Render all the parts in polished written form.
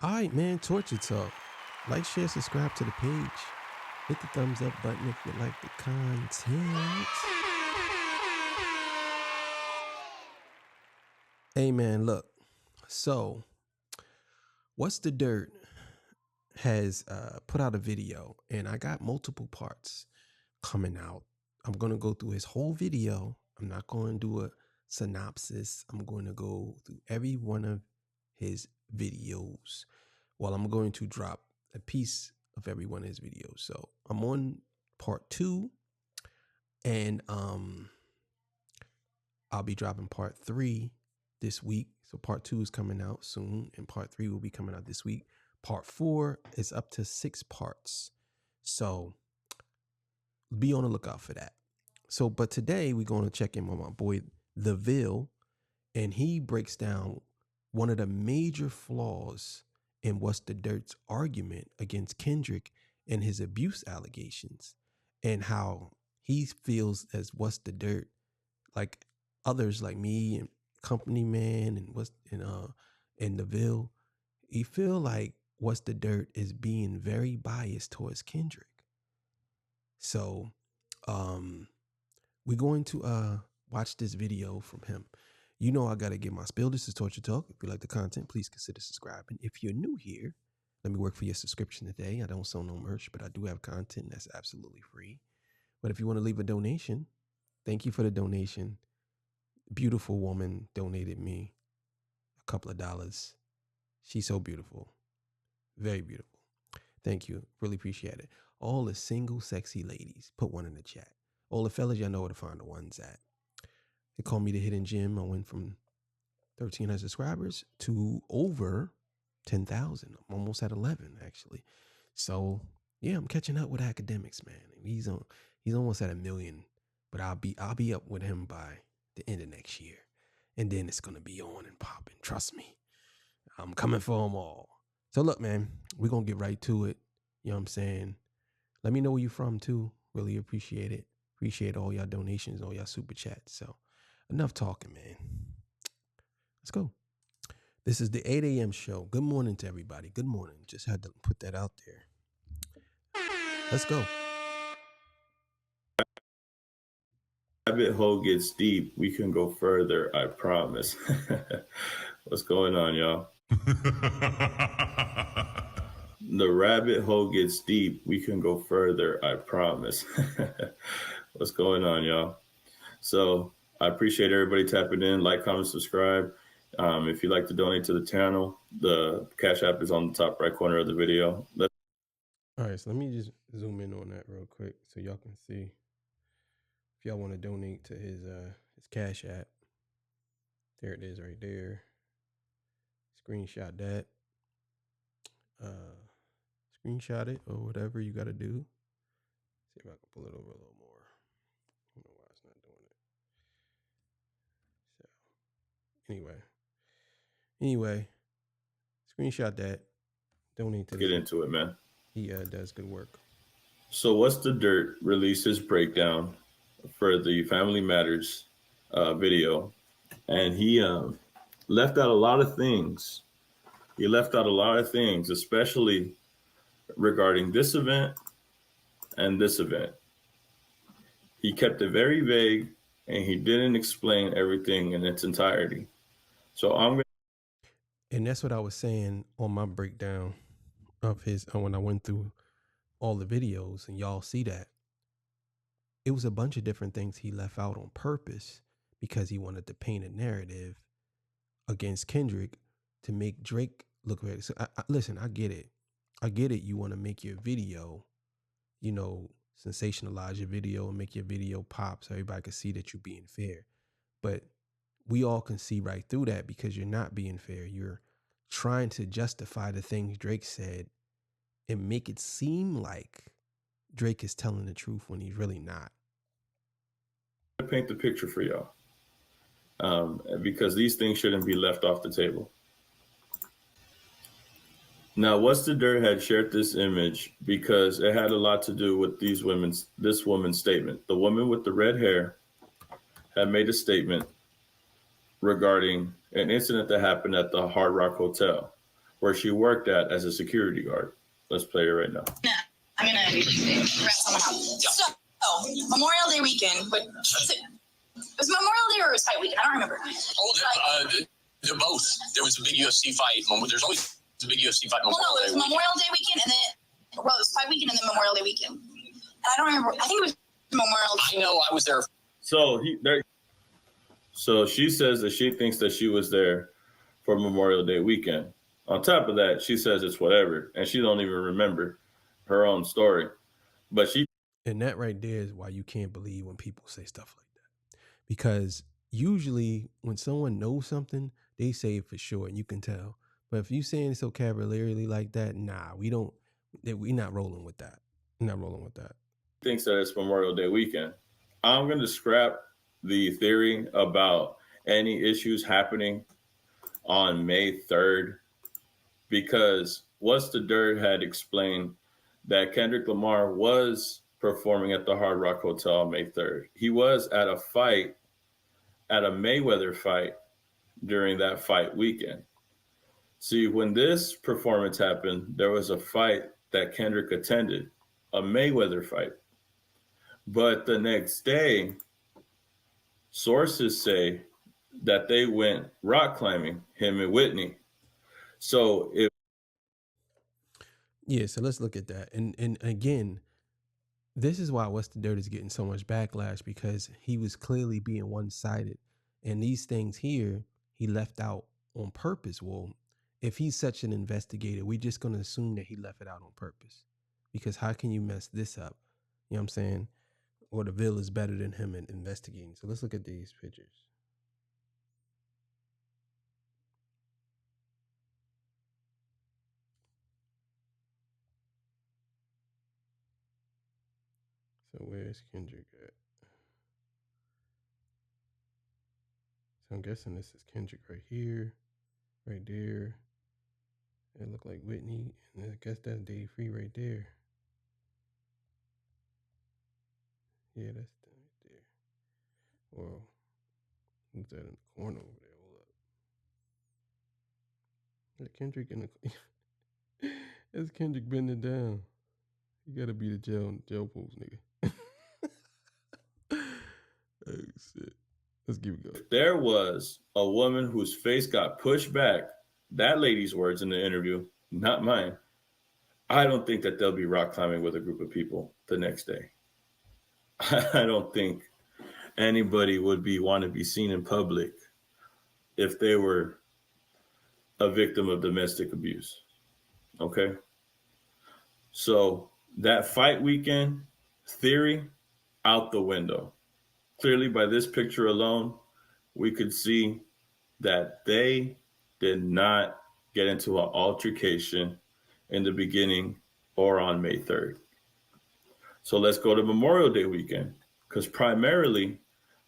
All right, man. Torture Talk. Like, share, subscribe to the page. Hit the thumbs up button if you like the content. Hey, man, look. So, What's the Dirt has put out a video, and I got multiple parts coming out. I'm going to go through his whole video. I'm not going to do a synopsis. I'm going to go through every one of his videos. Well, I'm going to drop a piece of every one of his videos. So I'm on part 2, and I'll be dropping part 3 this week. So part 2 is coming out soon, and part 3 will be coming out this week. Part 4 is up to 6 parts. So be on the lookout for that. So, but today we're going to check in with my boy, The Ville, and he breaks down one of the major flaws in What's the Dirt's argument against Kendrick and his abuse allegations, and how he feels as What's the Dirt, like others like me and Company Man and The Ville, he feel like What's the Dirt is being very biased towards Kendrick. So we're going to watch this video from him. You know I got to get my spiel. This is Torture Talk. If you like the content, please consider subscribing. If you're new here, let me work for your subscription today. I don't sell no merch, but I do have content that's absolutely free. But if you want to leave a donation, thank you for the donation. Beautiful woman donated me a couple of dollars. She's so beautiful. Very beautiful. Thank you. Really appreciate it. All the single sexy ladies, put one in the chat. All the fellas, y'all know where to find the ones at. They call me the Hidden Gem. I went from 1,300 subscribers to over 10,000. I'm almost at 11, actually. So yeah, I'm catching up with academics, man. He's almost at 1 million, but I'll be up with him by the end of next year, and then it's gonna be on and popping. Trust me, I'm coming for them all. So look, man, we're gonna get right to it. You know what I'm saying? Let me know where you're from too. Really appreciate it. Appreciate all y'all donations, all y'all super chats. So enough talking, man. Let's go. This is the 8 a.m. show. Good morning to everybody. Good morning. Just had to put that out there. Let's go. Rabbit hole gets deep. We can go further, I promise. What's going on, y'all? The rabbit hole gets deep. We can go further, I promise. What's going on, y'all? So I appreciate everybody tapping in. Like, comment, subscribe. If you'd like to donate to the channel, the Cash App is on the top right corner of the video. All right, so let me just zoom in on that real quick so y'all can see. If y'all want to donate to his Cash App, there it is right there. Screenshot that. Screenshot it or whatever you got to do. See if I can pull it over a little more. I don't know why it's not doing it. So anyway, screenshot that. Donate to Let's get into it, man. He does good work. So What's the Dirt released his breakdown for the Family Matters video, and he left out a lot of things. He left out a lot of things, especially regarding this event and this event. He kept it very vague, and he didn't explain everything in its entirety. So And that's what I was saying on my breakdown of his when I went through all the videos, and y'all see that it was a bunch of different things he left out on purpose because he wanted to paint a narrative against Kendrick to make Drake look ready. So listen, I get it. You want to make your video, sensationalize your video and make your video pop so everybody can see that you're being fair. But we all can see right through that because you're not being fair. You're trying to justify the things Drake said and make it seem like Drake is telling the truth when he's really not. I'm gonna paint the picture for y'all because these things shouldn't be left off the table. Now, What's the Dirt had shared this image because it had a lot to do with this woman's statement. The woman with the red hair had made a statement regarding an incident that happened at the Hard Rock Hotel, where she worked at as a security guard. Let's play it right now. I'm gonna grab someone else. So, Memorial Day weekend, but it was Memorial Day or it was fight weekend? I don't remember. They're both. There was a big UFC fight. There's always a big UFC fight. Well, no, it was Memorial Day weekend, and then it was fight weekend, and then Memorial Day weekend. And I don't remember. I think it was Memorial Day. I know I was there. So she says that she thinks that she was there for Memorial Day weekend. On top of that, she says it's whatever, and she don't even remember her own story. But and that right there is why you can't believe when people say stuff like that, because usually when someone knows something, they say it for sure, and you can tell. But if you saying it so cavalierly like that, nah, we're not rolling with that. We're not rolling with that. Thinks that it's Memorial Day weekend. I'm going to scrap the theory about any issues happening on May 3rd, because What's the Dirt had explained that Kendrick Lamar was performing at the Hard Rock Hotel on May 3rd. He was at a fight, at a Mayweather fight during that fight weekend. See, when this performance happened, there was a fight that Kendrick attended, a Mayweather fight. But the next day, sources say that they went rock climbing, him and Whitney. So so let's look at that. And again, this is why What's the Dirt is getting so much backlash, because he was clearly being one-sided. And these things here, he left out on purpose. Well, if he's such an investigator, we're just going to assume that he left it out on purpose. Because how can you mess this up? You know what I'm saying? Or the Ville is better than him in investigating. So let's look at these pictures. So where's Kendrick at? So I'm guessing this is Kendrick right here, right there. It looked like Whitney, and I guess that's Dave Free right there. Yeah, that's right there. Well, who's that in the corner over there? Hold up. That Kendrick in the that's Kendrick bending down. You gotta be the jail pose, nigga. Oh shit. Let's keep it going. There was a woman whose face got pushed back. That lady's words in the interview, not mine. I don't think that they'll be rock climbing with a group of people the next day. I don't think anybody would want to be seen in public if they were a victim of domestic abuse. Okay? So that fight weekend theory, out the window. Clearly, by this picture alone, we could see that they did not get into an altercation in the beginning or on May 3rd. So let's go to Memorial Day weekend, because primarily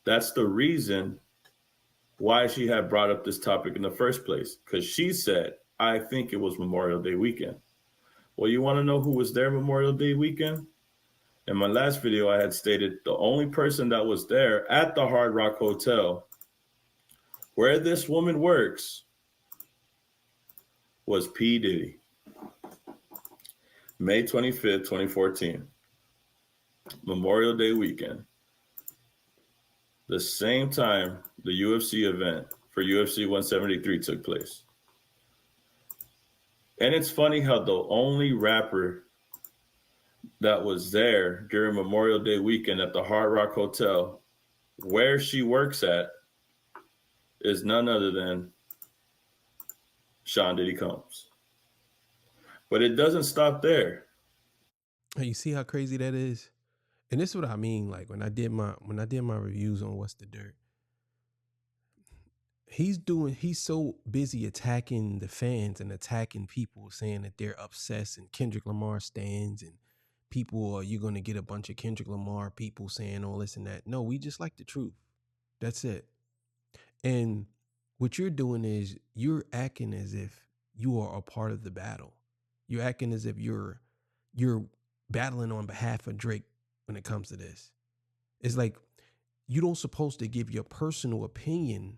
that's the reason why she had brought up this topic in the first place, because she said, I think it was Memorial Day weekend. Well, you want to know who was there Memorial Day weekend? In my last video, I had stated the only person that was there at the Hard Rock Hotel, where this woman works, was P. Diddy. May 25th, 2014. Memorial Day weekend. The same time the UFC event for UFC 173 took place. And it's funny how the only rapper that was there during Memorial Day weekend at the Hard Rock Hotel, where she works at, is none other than Sean Diddy Combs. But it doesn't stop there. You see how crazy that is? And this is what I mean. Like when I did my reviews on What's the Dirt, he's so busy attacking the fans and attacking people, saying that they're obsessed and Kendrick Lamar stands, and people you're gonna get a bunch of Kendrick Lamar people saying all this and that. No, we just like the truth. That's it. And what you're doing is you're acting as if you are a part of the battle. You're acting as if you're battling on behalf of Drake when it comes to this. It's like you don't supposed to give your personal opinion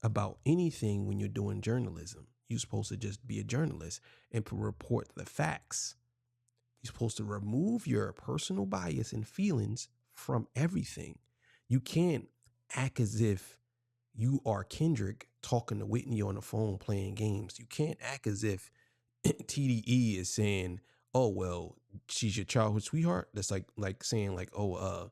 about anything when you're doing journalism. You're supposed to just be a journalist and report the facts. You're supposed to remove your personal bias and feelings from everything. You can't act as if you are Kendrick talking to Whitney on the phone playing games. You can't act as if TDE is saying, "Oh well, she's your childhood sweetheart." That's like saying like, "Oh,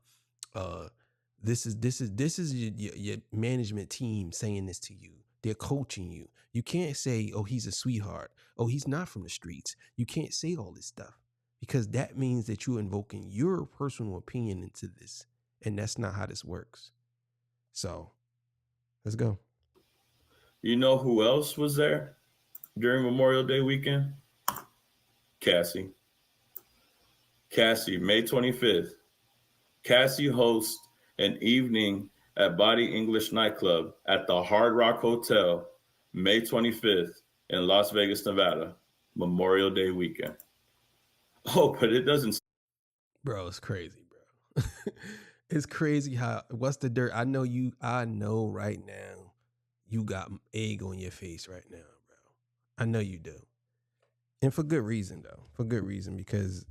this is your management team saying this to you. They're coaching you." You can't say, "Oh, he's a sweetheart. Oh, he's not from the streets." You can't say all this stuff because that means that you're invoking your personal opinion into this, and that's not how this works. So, let's go. You know who else was there during Memorial Day weekend? Cassie. May 25th. Cassie hosts an evening at Body English nightclub at the Hard Rock Hotel, May 25th in Las Vegas, Nevada, Memorial Day weekend. Oh, but it doesn't. Bro, it's crazy, bro. It's crazy how, what's the dirt? I know right now you got egg on your face right now, bro. I know you do. And for good reason, though. For good reason, because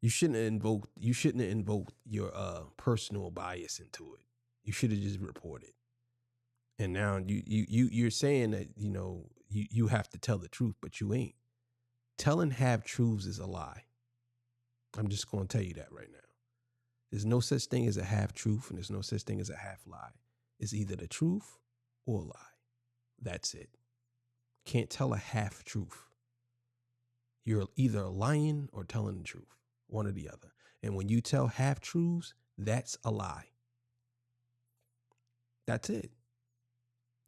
you shouldn't have invoked your personal bias into it. You should have just reported. And now you're saying that, you have to tell the truth, but you ain't. Telling half truths is a lie. I'm just going to tell you that right now. There's no such thing as a half truth, and there's no such thing as a half lie. It's either the truth or a lie. That's it. Can't tell a half truth. You're either lying or telling the truth, one or the other. And when you tell half truths, that's a lie. That's it.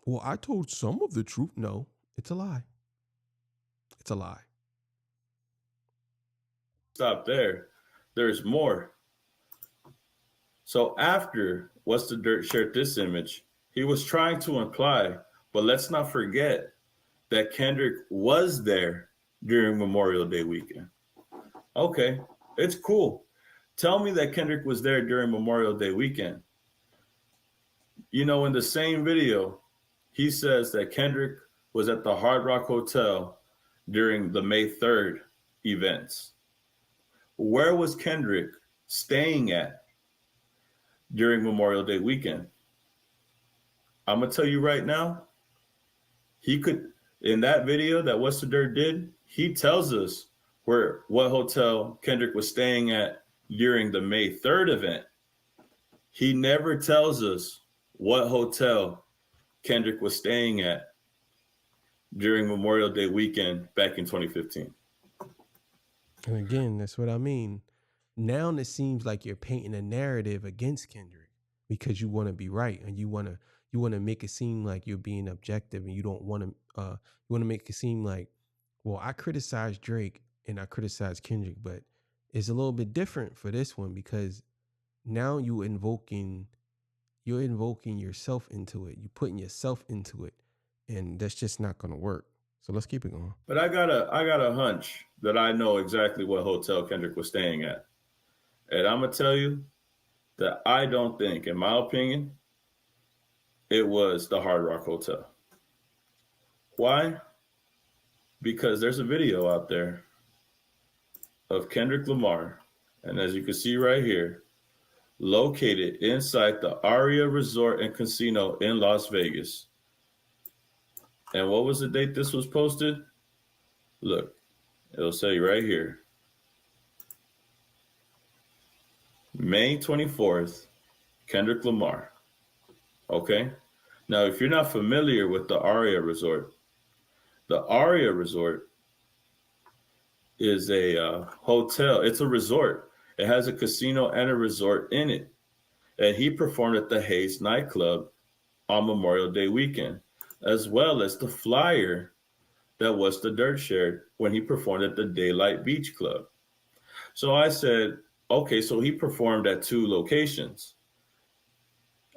Well, I told some of the truth. No, it's a lie. It's a lie. Stop there. There's more. So after What's the Dirt shared this image, he was trying to imply, but let's not forget that Kendrick was there during Memorial Day weekend. Okay, it's cool. Tell me that Kendrick was there during Memorial Day weekend. In the same video, he says that Kendrick was at the Hard Rock Hotel during the May 3rd events. Where was Kendrick staying at during Memorial Day weekend? I'm going to tell you right now, in that video that What's the Dirt did, he tells us what hotel Kendrick was staying at during the May 3rd event. He never tells us what hotel Kendrick was staying at during Memorial Day weekend back in 2015. And again, that's what I mean. Now it seems like you're painting a narrative against Kendrick because you want to be right and you want to make it seem like you're being objective, and you don't want to you want to make it seem like, well, I criticize Drake and I criticize Kendrick, but it's a little bit different for this one because now you're invoking yourself into it. You're putting yourself into it, and that's just not going to work. So let's keep it going. But I got a hunch that I know exactly what hotel Kendrick was staying at. And I'm going to tell you that I don't think, in my opinion, it was the Hard Rock Hotel. Why? Because there's a video out there of Kendrick Lamar, and as you can see right here, located inside the Aria Resort and Casino in Las Vegas. And what was the date this was posted? Look, it'll say right here. May 24th, Kendrick Lamar. Okay? Now, if you're not familiar with the Aria Resort is a hotel. It's a resort. It has a casino and a resort in it. And he performed at the Hayes nightclub on Memorial Day weekend, as well as the flyer that What's the Dirt shared when he performed at the Daylight Beach Club. So I said, okay, so he performed at two locations,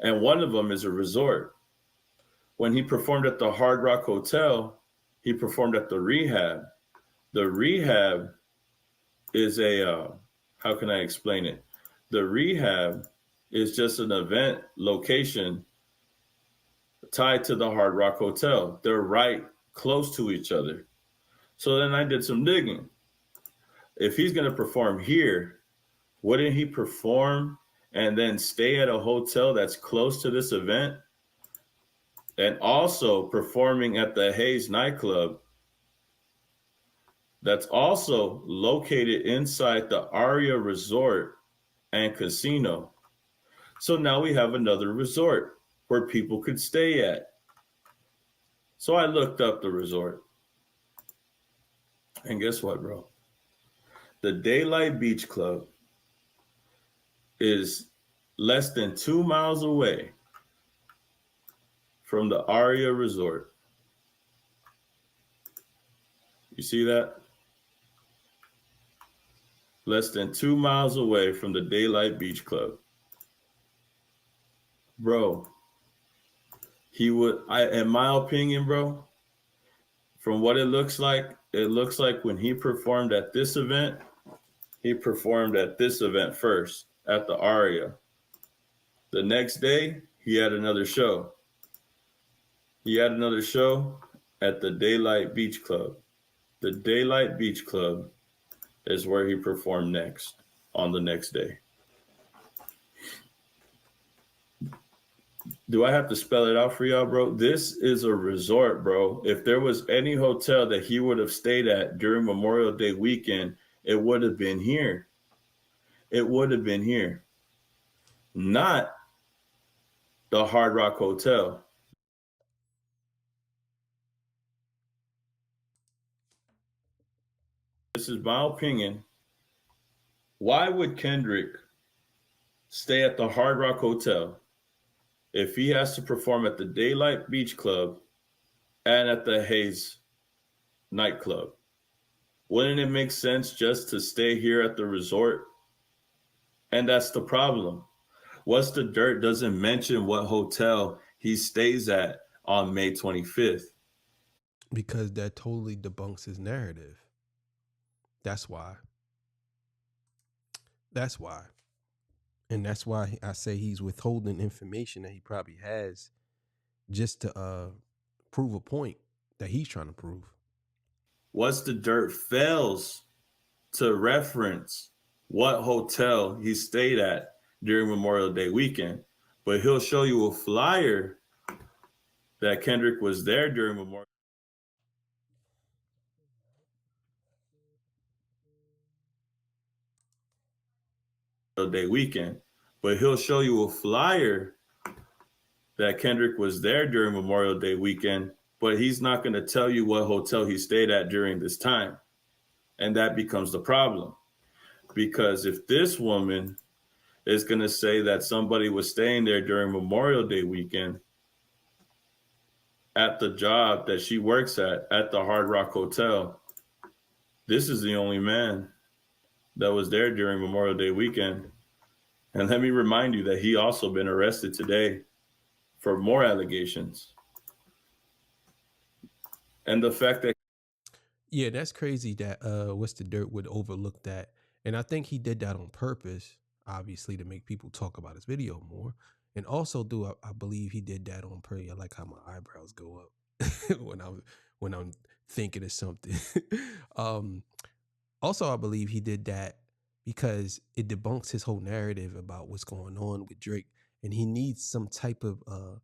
and one of them is a resort. When he performed at the Hard Rock Hotel, he performed at the Rehab. The Rehab is how can I explain it? The Rehab is just an event location tied to the Hard Rock Hotel. They're right close to each other. So then I did some digging. If he's going to perform here, wouldn't he perform and then stay at a hotel that's close to this event? And also performing at the Hayes nightclub that's also located inside the Aria Resort and Casino. So now we have another resort where people could stay at. So I looked up the resort. And guess what, bro? The Daylight Beach Club is less than 2 miles away from the Aria Resort. You see that? Less than 2 miles away from the Daylight Beach Club. Bro, in my opinion, bro, from what it looks like when he performed at this event, he performed at this event first, at the Aria. The next day, he had another show. He had another show at the Daylight Beach Club. The Daylight Beach Club is where he performed next, on the next day. Do I have to spell it out for y'all, bro? This is a resort, bro. If there was any hotel that he would have stayed at during Memorial Day weekend, it would have been here. It would have been here. Not the Hard Rock Hotel. This is my opinion. Why would Kendrick stay at the Hard Rock Hotel if he has to perform at the Daylight Beach Club and at the Hayes nightclub? Wouldn't it make sense just to stay here at the resort? And that's the problem. What's the Dirt doesn't mention what hotel he stays at on May 25th. Because that totally debunks his narrative. That's why. That's why. And that's why I say he's withholding information that he probably has just to prove a point that he's trying to prove. What's the Dirt fails to reference what hotel he stayed at during Memorial Day weekend, but he'll show you a flyer that Kendrick was there during Memorial Day weekend, but he'll show you a flyer that Kendrick was there during Memorial Day weekend, but he's not going to tell you what hotel he stayed at during this time. And that becomes the problem. Because if this woman is going to say that somebody was staying there during Memorial Day weekend at the job that she works at the Hard Rock Hotel, this is the only man that was there during Memorial Day weekend. And let me remind you that he also been arrested today for more allegations. And the fact that... Yeah, that's crazy that What's the Dirt would overlook that. And I think he did that on purpose, obviously, to make people talk about his video more. And also, I believe he did that on purpose. I like how my eyebrows go up when I'm thinking of something. Also, I believe he did that because it debunks his whole narrative about what's going on with Drake. And he needs some type of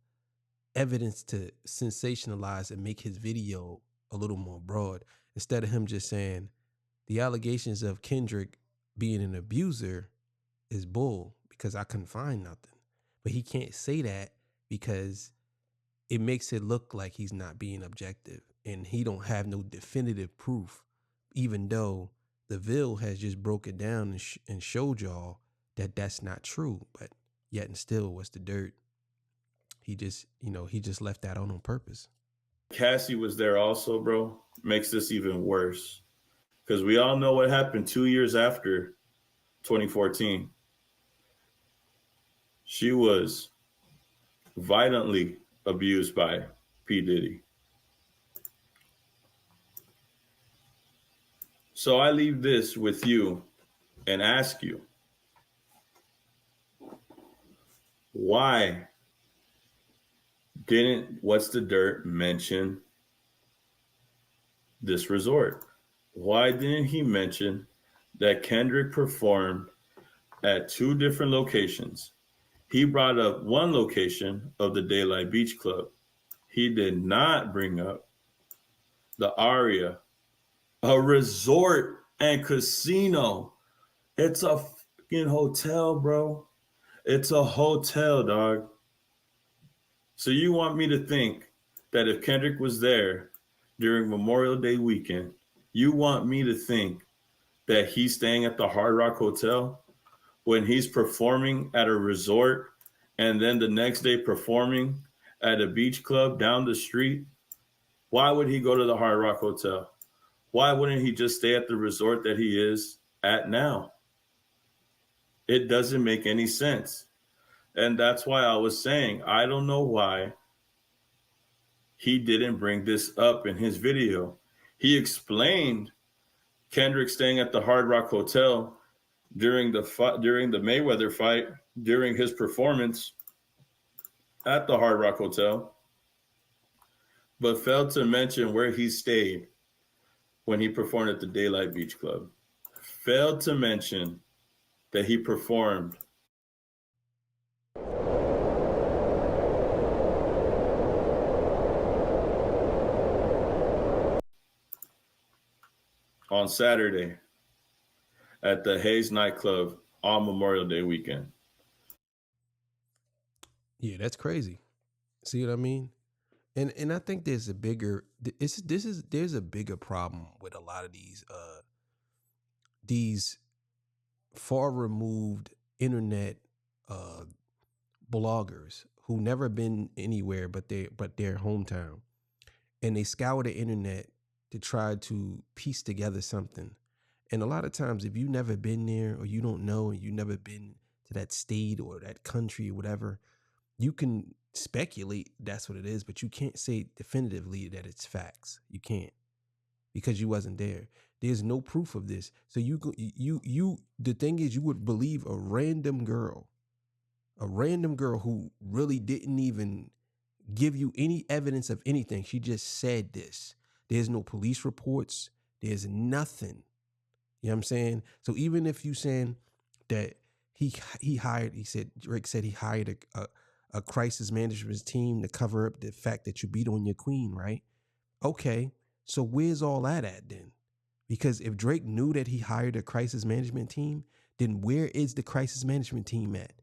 evidence to sensationalize and make his video a little more broad, instead of him just saying the allegations of Kendrick being an abuser is bull because I couldn't find nothing. But he can't say that because it makes it look like he's not being objective and he don't have no definitive proof, even though the Ville has just broke it down and showed y'all that that's not true. But yet and still, What's the Dirt? He just left that on purpose. Cassie was there also, bro, makes this even worse. Because we all know what happened 2 years after 2014. She was violently abused by P. Diddy. So I leave this with you and ask you, why didn't What's the Dirt mention this resort? Why didn't he mention that Kendrick performed at 2 different locations? He brought up one location of the Daylight Beach Club. He did not bring up the Aria, a resort and casino. It's a fucking hotel, bro. It's a hotel, dog. So you want me to think that if Kendrick was there during Memorial Day weekend, you want me to think that he's staying at the Hard Rock Hotel when he's performing at a resort and then the next day performing at a beach club down the street? Why would he go to the Hard Rock Hotel? Why wouldn't he just stay at the resort that he is at now? It doesn't make any sense. And that's why I was saying, I don't know why he didn't bring this up in his video. He explained Kendrick staying at the Hard Rock Hotel during the Mayweather fight, during his performance at the Hard Rock Hotel, but failed to mention where he stayed when he performed at the Daylight Beach Club. Failed to mention that he performed on Saturday at the Hayes nightclub on Memorial Day weekend. Yeah, that's crazy. See what I mean? And I think there's a bigger there's a bigger problem with a lot of these far removed internet bloggers who never been anywhere but their hometown, and they scour the internet to try to piece together something. And a lot of times, if you've never been there or you don't know and you've never been to that state or that country or whatever, you can speculate that's what it is, but you can't say definitively that it's facts. You can't, because you wasn't there. There's no proof of this. So the thing is, you would believe a random girl who really didn't even give you any evidence of anything. She just said this. There's no police reports. There's nothing. You know what I'm saying? So even if you saying that Drake said he hired a crisis management team to cover up the fact that you beat on your queen, right? Okay, so where's all that at then? Because if Drake knew that he hired a crisis management team, then where is the crisis management team at?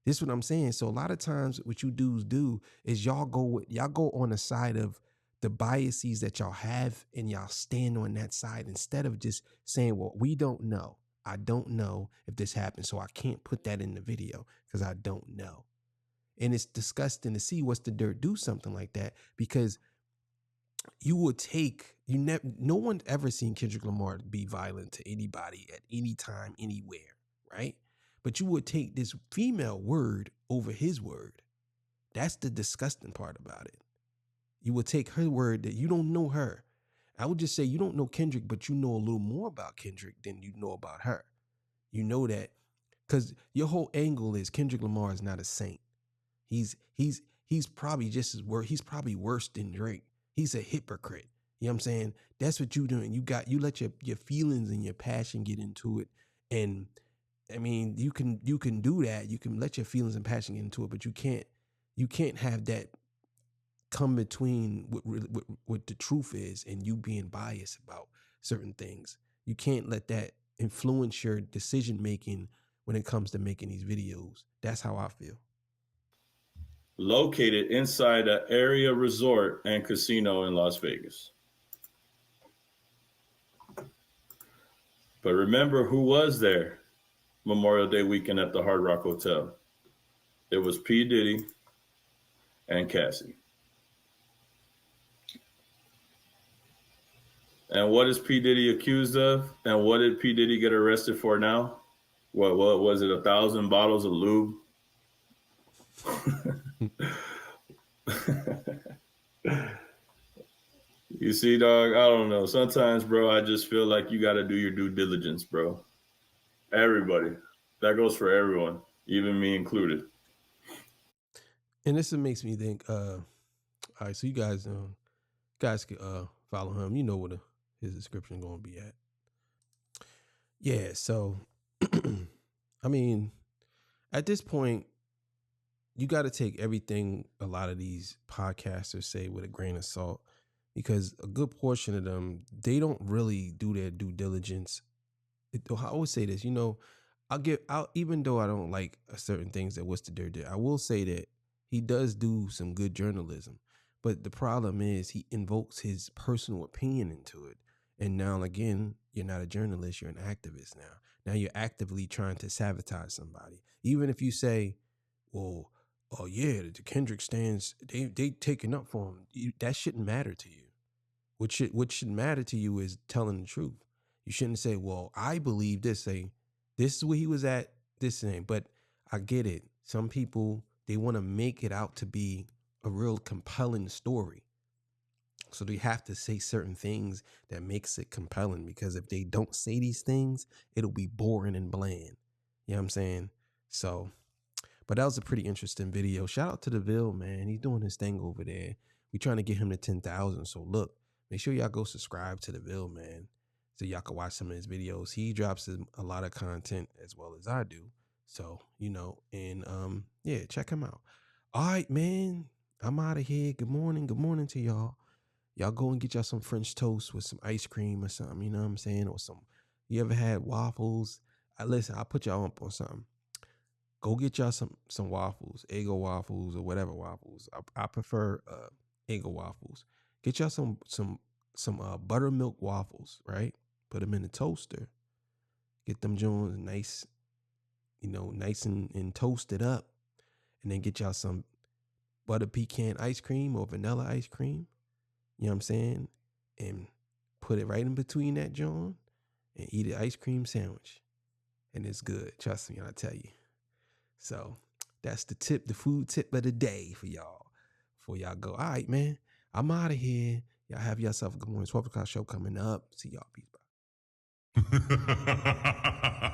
This is what I'm saying. So a lot of times what you dudes do is y'all go on the side of the biases that y'all have, and y'all stand on that side instead of just saying, well, we don't know. I don't know if this happened, so I can't put that in the video because I don't know. And it's disgusting to see What's the Dirt do something like that, because no one ever seen Kendrick Lamar be violent to anybody at any time, anywhere, right? But you would take this female word over his word. That's the disgusting part about it. You would take her word that you don't know her. I would just say you don't know Kendrick, but you know a little more about Kendrick than you know about her. You know that because your whole angle is Kendrick Lamar is not a saint. He's probably just as worse. He's probably worse than Drake. He's a hypocrite. You know what I'm saying? That's what you're doing. You let your feelings and your passion get into it. And I mean, you can do that. You can let your feelings and passion get into it, but you can't have that come between what the truth is and you being biased about certain things. You can't let that influence your decision making when it comes to making these videos. That's how I feel. Located inside an area resort and casino in Las Vegas. But remember who was there Memorial Day weekend at the Hard Rock Hotel? It was P. Diddy and Cassie. And what is P. Diddy accused of? And what did P. Diddy get arrested for now? What was it, 1,000 bottles of lube? You see, dog, I don't know. Sometimes, bro, I just feel like you got to do your due diligence, bro. Everybody. That goes for everyone, even me included. And this makes me think, all right, so you guys can follow him, you know where his description going to be at. Yeah, so, I mean, at this point, you got to take everything a lot of these podcasters say with a grain of salt, because a good portion of them, they don't really do their due diligence. I always say this, even though I don't like certain things that What's the Dirt did, I will say that he does do some good journalism. But the problem is he invokes his personal opinion into it. And now, again, you're not a journalist, you're an activist now. Now you're actively trying to sabotage somebody. Even if you say, well, oh yeah, the Kendrick stands, they taking up for him. That shouldn't matter to you. What should matter to you is telling the truth. You shouldn't say, well, I believe this. Say, this is where he was at, this thing. But I get it. Some people, they want to make it out to be a real compelling story. So they have to say certain things that makes it compelling, because if they don't say these things, it'll be boring and bland. You know what I'm saying? So, but that was a pretty interesting video. Shout out to DeVille, man. He's doing his thing over there. We trying to get him to 10,000. So look, make sure y'all go subscribe to DeVille, man, so y'all can watch some of his videos. He drops a lot of content as well as I do. So, and yeah, check him out. All right, man, I'm out of here. Good morning to y'all. Y'all go and get y'all some French toast with some ice cream or something, you know what I'm saying? Or you ever had waffles? Listen, I'll put y'all up on something. Go get y'all some waffles, Eggo waffles or whatever waffles. I prefer Eggo waffles. Get y'all some buttermilk waffles, right? Put them in the toaster. Get them joints nice, nice and toasted up. And then get y'all some butter pecan ice cream or vanilla ice cream. You know what I'm saying? And put it right in between that joint and eat an ice cream sandwich. And it's good. Trust me, I tell you. So that's the food tip of the day for y'all. Before y'all go. All right, man. I'm out of here. Y'all have yourself a good morning. 12 o'clock show coming up. See y'all. Peace. Bye.